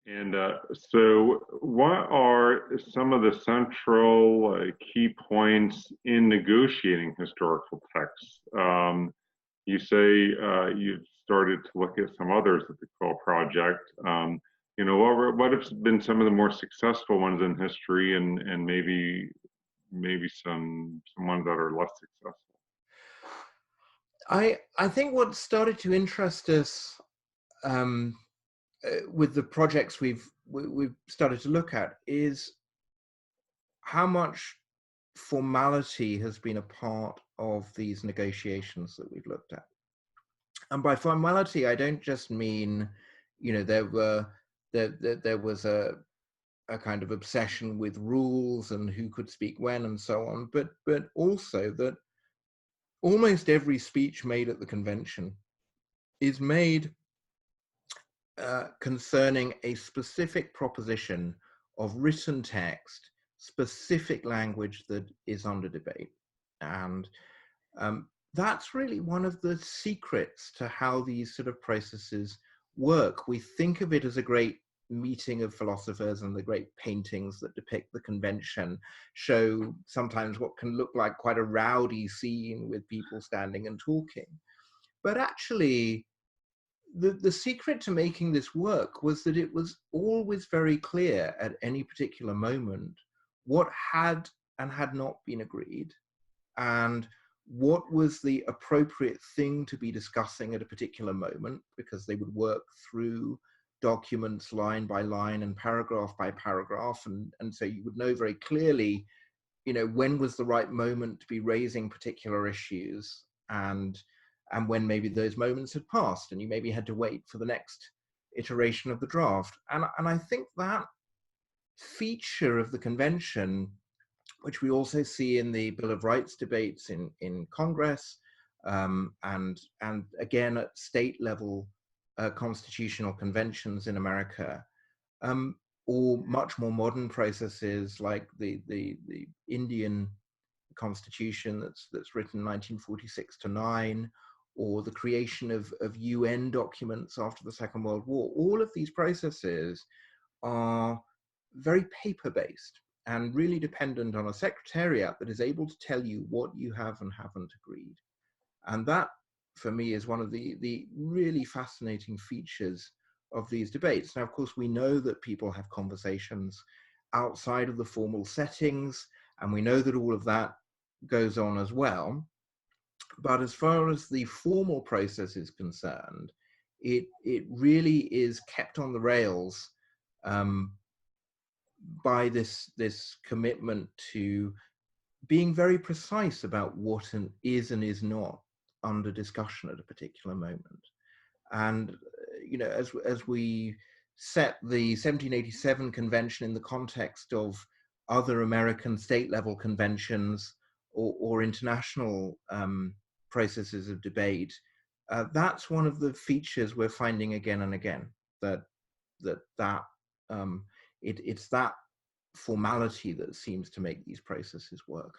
And so, what are some of the central key points in negotiating historical texts? You say you've started to look at some others at the Quill Project. What have been some of the more successful ones in history, and maybe some ones that are less successful? I think what started to interest us with the projects we've started to look at is how much formality has been a part of these negotiations that we've looked at. And by formality, I don't just mean, there was a kind of obsession with rules and who could speak when and so on, but also that almost every speech made at the convention is made concerning a specific proposition of written text, specific language that is under debate. And that's really one of the secrets to how these sort of processes work. We think of it as a great meeting of philosophers, and the great paintings that depict the convention show sometimes what can look like quite a rowdy scene with people standing and talking. But actually, the secret to making this work was that it was always very clear at any particular moment what had and had not been agreed, and what was the appropriate thing to be discussing at a particular moment, because they would work through documents line by line and paragraph by paragraph, and so you would know very clearly, when was the right moment to be raising particular issues, and when maybe those moments had passed and you maybe had to wait for the next iteration of the draft. And I think that feature of the convention, which we also see in the Bill of Rights debates in Congress, and again at state level constitutional conventions in America, or much more modern processes like the Indian constitution that's written 1946 to 9, or the creation of UN documents after the Second World War. All of these processes are very paper-based and really dependent on a secretariat that is able to tell you what you have and haven't agreed. And that, for me, is one of the really fascinating features of these debates. Now, of course, we know that people have conversations outside of the formal settings, and we know that all of that goes on as well. But as far as the formal process is concerned, it really is kept on the rails by this commitment to being very precise about what is and is not under discussion at a particular moment. And as we set the 1787 convention in the context of other American state level conventions or international processes of debate, that's one of the features we're finding again and again, it's that formality that seems to make these processes work.